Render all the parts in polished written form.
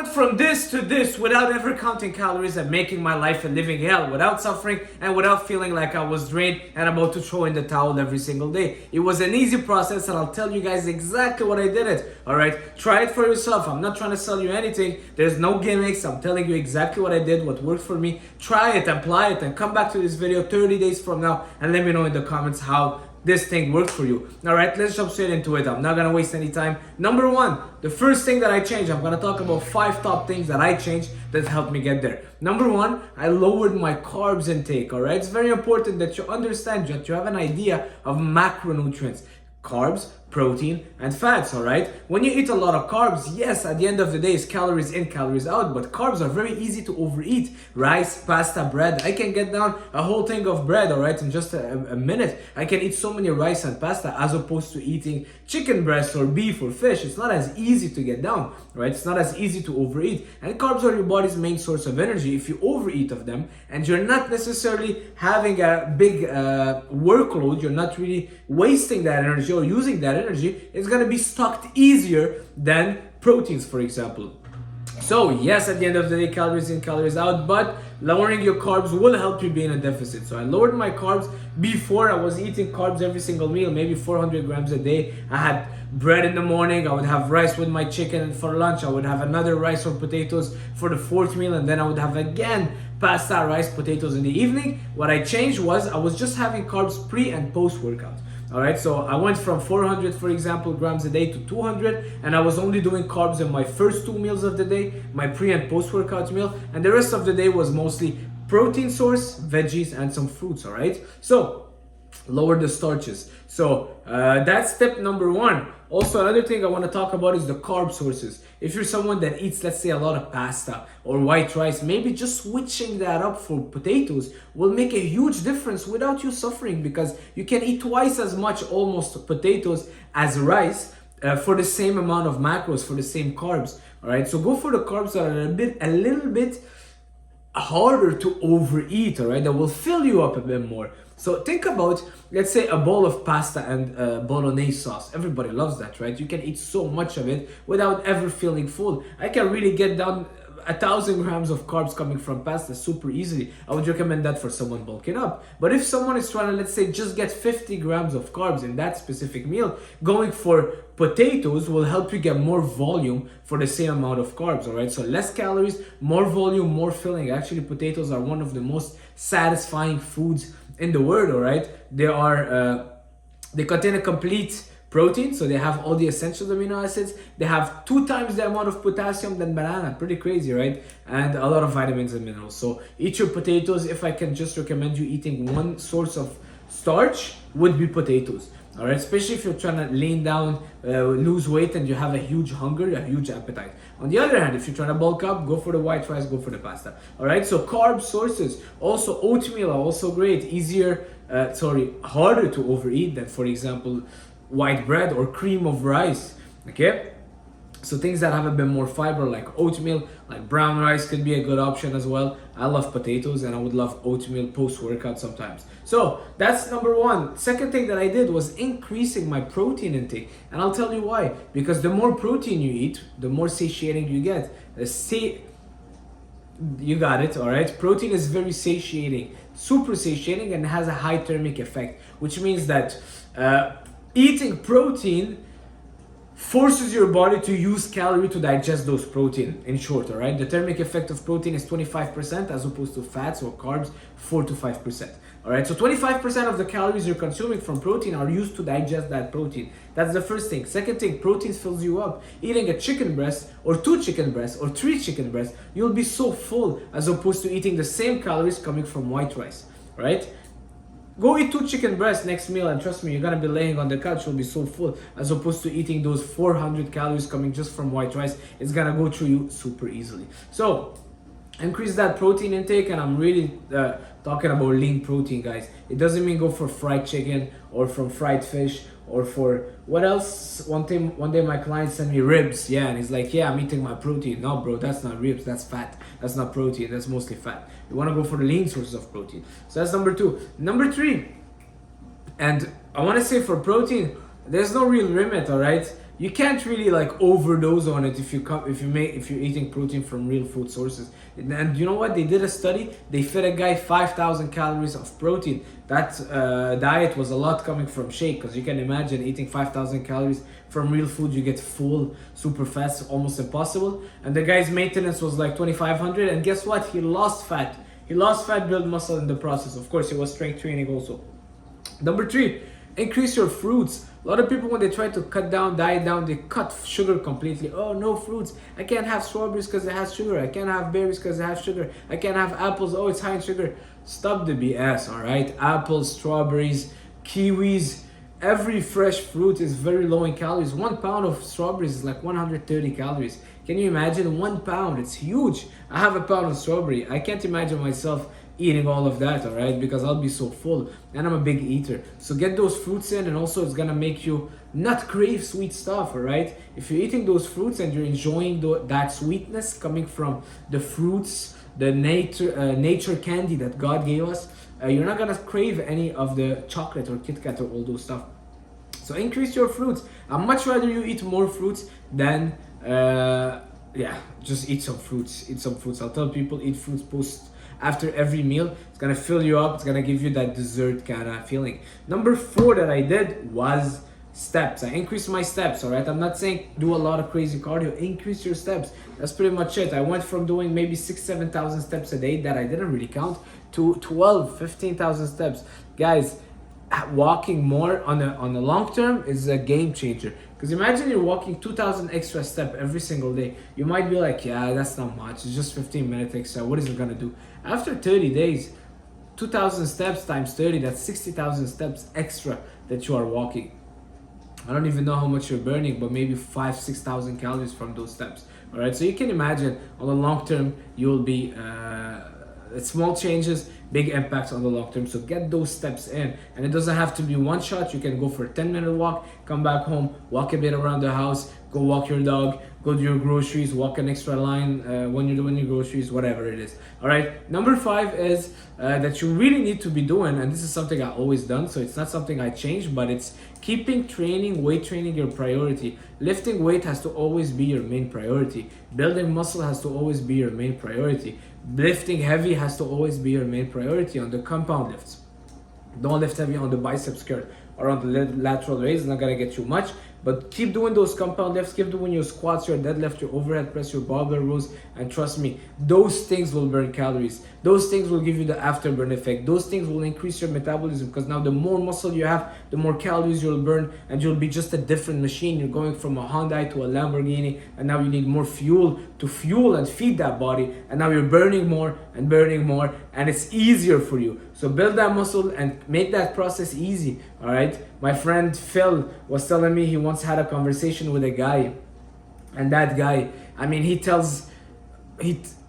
went from this to this without ever counting calories and making my life a living hell, without suffering and without feeling like I was drained and about to throw in the towel every single day. It was an easy process, and I'll tell you guys exactly what I did it. Alright, try it for yourself. I'm not trying to sell you anything. There's no gimmicks. I'm telling you exactly what I did, what worked for me. Try it, apply it, and come back to this video 30 days from now and let me know in the comments how this thing worked for you. Alright, let's jump straight into it. I'm not gonna waste any time. Number one, the first thing that I changed, I'm gonna talk about 5 top things that I changed that helped me get there. Number one, I lowered my carbs intake. Alright, it's very important that you understand, that you have an idea of macronutrients. Carbs, protein, and fats, alright? When you eat a lot of carbs, yes, at the end of the day, it's calories in, calories out, but carbs are very easy to overeat. Rice, pasta, bread. I can get down a whole thing of bread, alright, in just a minute. I can eat so many rice and pasta as opposed to eating chicken breast or beef or fish. It's not as easy to get down, right? It's not as easy to overeat. And carbs are your body's main source of energy. If you overeat of them and you're not necessarily having a big workload, you're not really wasting that energy or using that energy, it's going to be stocked easier than proteins, for example. So yes, at the end of the day, calories in, calories out, but lowering your carbs will help you be in a deficit. So I lowered my carbs. Before, I was eating carbs every single meal, maybe 400 grams a day. I had bread in the morning, I would have rice with my chicken, and for lunch I would have another rice or potatoes for the 4th meal, and then I would have again pasta, rice, potatoes in the evening. What I changed was I was just having carbs pre and post workout. Alright, so I went from 400, for example, grams a day to 200, and I was only doing carbs in my first 2 meals of the day, my pre and post workout meal, and the rest of the day was mostly protein source, veggies, and some fruits. Alright, so lower the starches. So that's step number one. Also, another thing I want to talk about is the carb sources. If you're someone that eats, let's say, a lot of pasta or white rice, maybe just switching that up for potatoes will make a huge difference without you suffering, because you can eat twice as much almost potatoes as rice for the same amount of macros, for the same carbs. All right, so go for the carbs that are a little bit harder to overeat, all right, that will fill you up a bit more. So think about, let's say, a bowl of pasta and bolognese sauce. Everybody loves that, right? You can eat so much of it without ever feeling full. I can really get down 1,000 grams of carbs coming from pasta super easily. I would recommend that for someone bulking up. But if someone is trying to, let's say, just get 50 grams of carbs in that specific meal, going for potatoes will help you get more volume for the same amount of carbs, all right? So less calories, more volume, more filling. Actually, potatoes are one of the most satisfying foods in the world, all right? They contain a complete protein, so they have all the essential amino acids. They have 2 times the amount of potassium than banana. Pretty crazy, right? And a lot of vitamins and minerals. So eat your potatoes. If I can just recommend you eating one source of starch, would be potatoes. All right, especially if you're trying to lean down, lose weight, and you have a huge hunger, a huge appetite. On the other hand, if you're trying to bulk up, go for the white rice, go for the pasta. All right, so carb sources. Also, oatmeal are also great. Harder to overeat than, for example, white bread or cream of rice. Okay, so things that have a bit more fiber, like oatmeal, like brown rice, could be a good option as well. I love potatoes, and I would love oatmeal post-workout sometimes. So that's number one. Second thing that I did was increasing my protein intake, and I'll tell you why. Because the more protein you eat, the more satiating you get. You got it, all right? Protein is very satiating, super satiating, and has a high thermic effect, which means that eating protein forces your body to use calorie to digest those protein, in short, all right? The thermic effect of protein is 25% as opposed to fats or carbs, 4 to 5%. All right, so 25% of the calories you're consuming from protein are used to digest that protein. That's the first thing. Second thing, protein fills you up. Eating a chicken breast or 2 chicken breasts or 3 chicken breasts, you'll be so full as opposed to eating the same calories coming from white rice, right? Go eat 2 chicken breasts next meal, and trust me, you're gonna be laying on the couch, you'll be so full, as opposed to eating those 400 calories coming just from white rice. It's gonna go through you super easily. So increase that protein intake, and I'm really talking about lean protein, guys. It doesn't mean go for fried chicken or from fried fish or for what else. One day my client sent me ribs, yeah, and he's like, yeah, I'm eating my protein. No, bro, that's not ribs, that's fat. That's not protein, that's mostly fat. You want to go for the lean sources of protein. So that's number 2. Number 3, and I want to say for protein, there's no real limit, all right? you can't really like overdose on it if you're eating protein from real food sources. And you know what? They did a study. They fed a guy 5,000 calories of protein. That diet was a lot coming from shake, because you can imagine eating 5,000 calories from real food, you get full super fast, almost impossible. And the guy's maintenance was like 2,500, and guess what? He lost fat. He lost fat, built muscle in the process. Of course, he was strength training also. Number 3, increase your fruits. A lot of people, when they try to cut down, diet down, they cut sugar completely. Oh, no fruits. I can't have strawberries because it has sugar. I can't have berries because it has sugar. I can't have apples. Oh, it's high in sugar. Stop the BS, all right? Apples, strawberries, kiwis, every fresh fruit is very low in calories. 1 pound of strawberries is like 130 calories. Can you imagine 1 pound? It's huge. I have a pound of strawberry. I can't imagine myself eating all of that, all right, because I'll be so full, and I'm a big eater. So get those fruits in, and also it's gonna make you not crave sweet stuff, all right? If you're eating those fruits and you're enjoying that sweetness coming from the fruits, the nature candy that God gave us, you're not gonna crave any of the chocolate or Kit Kat or all those stuff. So increase your fruits. I'd much rather you eat more fruits than just eat some fruits. Eat some fruits. I'll tell people, eat fruits after every meal. It's gonna fill you up. It's gonna give you that dessert kind of feeling. Number 4 that I did was steps. I increased my steps, all right? I'm not saying do a lot of crazy cardio. Increase your steps. That's pretty much it. I went from doing maybe 6,000-7,000 steps a day that I didn't really count to 12,000-15,000 steps. Guys, walking more on the long term is a game changer. Because imagine you're walking 2,000 extra steps every single day. You might be like, yeah, that's not much. It's just 15 minutes extra. What is it gonna do? After 30 days, 2,000 steps times 30, that's 60,000 steps extra that you are walking. I don't even know how much you're burning, but maybe 5,000-6,000 calories from those steps. All right, so you can imagine on the long term, you'll be small changes, big impacts on the long term. So get those steps in, and it doesn't have to be one shot. You can go for a 10-minute walk, come back home, walk a bit around the house, go walk your dog, go do your groceries, walk an extra line when you're doing your groceries, whatever it is. All right, number 5 is that you really need to be doing, and this is something I've always done, so it's not something I changed, but it's keeping weight training your priority. Lifting weight has to always be your main priority. Building muscle has to always be your main priority. Lifting heavy has to always be your main priority on the compound lifts. Don't lift heavy on the biceps curl or on the lateral raise. It's not gonna get you much, but keep doing those compound lifts. Keep doing your squats, your deadlift, your overhead press, your barbell rows, and trust me, those things will burn calories. Those things will give you the afterburn effect. Those things will increase your metabolism, because now the more muscle you have, the more calories you'll burn, and you'll be just a different machine. You're going from a Hyundai to a Lamborghini, and now you need more fuel to fuel and feed that body, and now you're burning more, and it's easier for you. So build that muscle and make that process easy, all right? My friend Phil was telling me he once had a conversation with a guy, and that guy, I mean,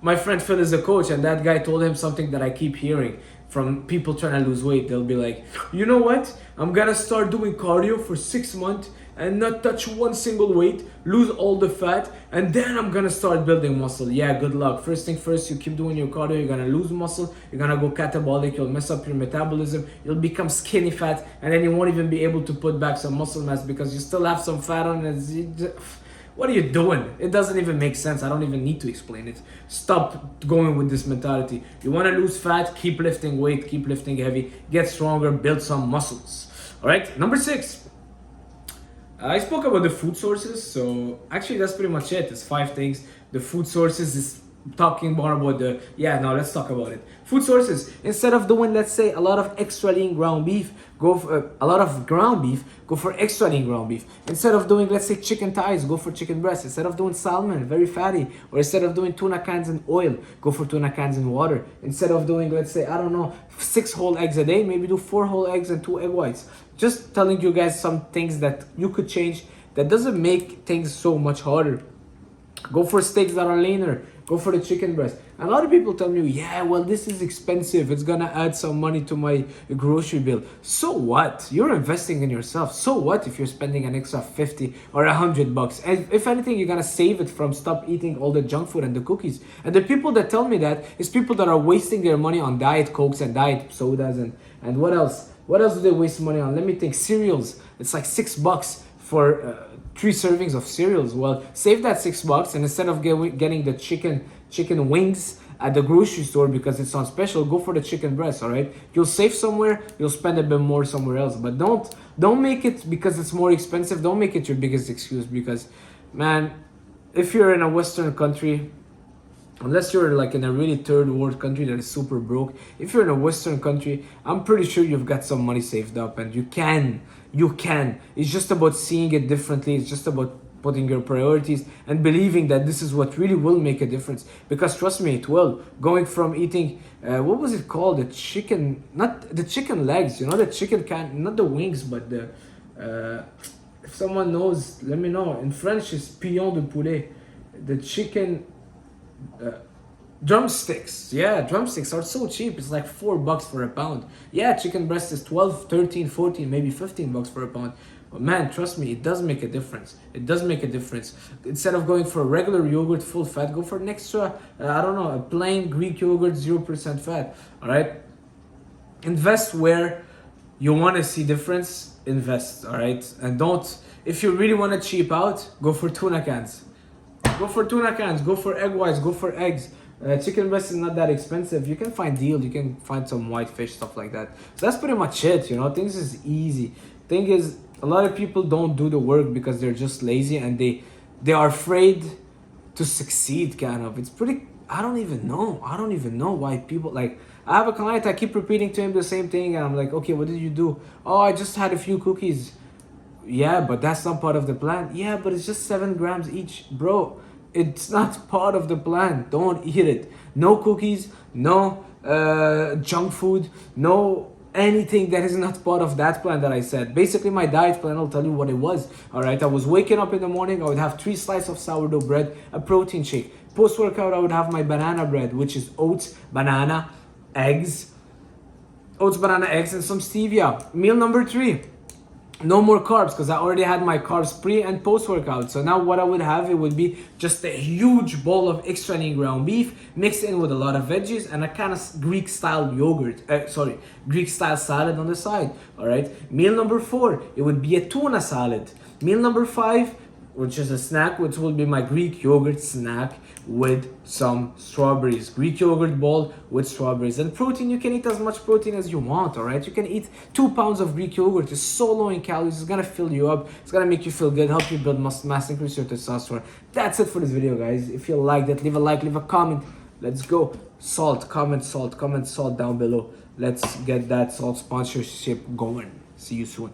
my friend Phil is a coach, and that guy told him something that I keep hearing from people trying to lose weight. They'll be like, you know what? I'm gonna start doing cardio for 6 months and not touch one single weight, lose all the fat, and then I'm gonna start building muscle. Yeah, good luck. First thing first, you keep doing your cardio, you're gonna lose muscle, you're gonna go catabolic, you'll mess up your metabolism, you'll become skinny fat, and then you won't even be able to put back some muscle mass because you still have some fat on it. What are you doing? It doesn't even make sense. I don't even need to explain it. Stop going with this mentality. You want to lose fat, keep lifting weight, keep lifting heavy, get stronger, build some muscles. All right, number 6. I spoke about the food sources, so actually that's pretty much it. It's 5 things. The food sources is talking more about let's talk about it. Food sources. Instead of doing, let's say, a lot of extra lean ground beef, go for a lot of ground beef, go for extra lean ground beef. Instead of doing, let's say, chicken thighs, go for chicken breast. Instead of doing salmon, very fatty, or instead of doing tuna cans in oil, go for tuna cans in water. Instead of doing, let's say, 6 whole eggs a day, maybe do 4 whole eggs and 2 egg whites. Just telling you guys some things that you could change that doesn't make things so much harder. Go for steaks that are leaner. Go for the chicken breast. And a lot of people tell me, yeah, well, this is expensive. It's gonna add some money to my grocery bill. So what? You're investing in yourself. So what if you're spending an extra 50 or $100? And if anything, you're gonna save it from stop eating all the junk food and the cookies. And the people that tell me that is people that are wasting their money on diet Cokes and diet sodas and what else? What else do they waste money on? Let me think. Cereals. It's like $6 for 3 servings of cereals. Well, save that $6, and instead of getting the chicken wings at the grocery store because it's on special, go for the chicken breast. All right, you'll save somewhere, you'll spend a bit more somewhere else, but don't make it because it's more expensive. Don't make it your biggest excuse, because man, if you're in a Western country, unless you're like in a really third world country that is super broke, if you're in a Western country, I'm pretty sure you've got some money saved up, and you can. It's just about seeing it differently. It's just about putting your priorities and believing that this is what really will make a difference. Because trust me, it will. Going from eating, what was it called? The chicken, not the chicken legs, you know, the chicken can, not the wings, but the, if someone knows, let me know. In French, it's pilon de poulet. The chicken, drumsticks. Yeah, drumsticks are so cheap. It's like $4 for a pound. Yeah, chicken breast is 12, 13, 14, maybe $15 for a pound. But man, trust me, it does make a difference. It does make a difference. Instead of going for a regular yogurt full fat, go for an extra, I don't know, a plain Greek yogurt 0% fat. All right, invest where you want to see difference. Invest. All right, and don't, if you really want to cheap out, go for tuna cans. Go for tuna cans, go for egg whites, go for eggs. Chicken breast is not that expensive. You can find deals, you can find some white fish, stuff like that. So that's pretty much it, you know. Things is easy. Thing is, a lot of people don't do the work because they're just lazy, and they are afraid to succeed, kind of. It's pretty, I don't even know why people, like, I have a client, I keep repeating to him the same thing, and I'm like, okay, what did you do? Oh, I just had a few cookies. Yeah, but that's not part of the plan. Yeah, but it's just 7 grams each. Bro, it's not part of the plan. Don't eat it. No cookies, no junk food, no anything that is not part of that plan that I said. Basically, my diet plan, I'll tell you what it was. All right, I was waking up in the morning, I would have 3 slices of sourdough bread, a protein shake. Post-workout, I would have my banana bread, which is oats, banana, eggs, and some stevia. Meal number 3. No more carbs, because I already had my carbs pre and post workout. So now what I would have, it would be just a huge bowl of extra lean ground beef mixed in with a lot of veggies and a kind of Greek style yogurt, Greek style salad on the side. All right. Meal number 4, it would be a tuna salad. Meal number 5, which is a snack, which will be my Greek yogurt snack with some strawberries. Greek yogurt bowl with strawberries. And protein, you can eat as much protein as you want, all right? You can eat 2 pounds of Greek yogurt. It's so low in calories. It's gonna fill you up. It's gonna make you feel good, help you build mass, increase your testosterone. That's it for this video, guys. If you liked it, leave a like, leave a comment. Let's go. Comment salt down below. Let's get that salt sponsorship going. See you soon.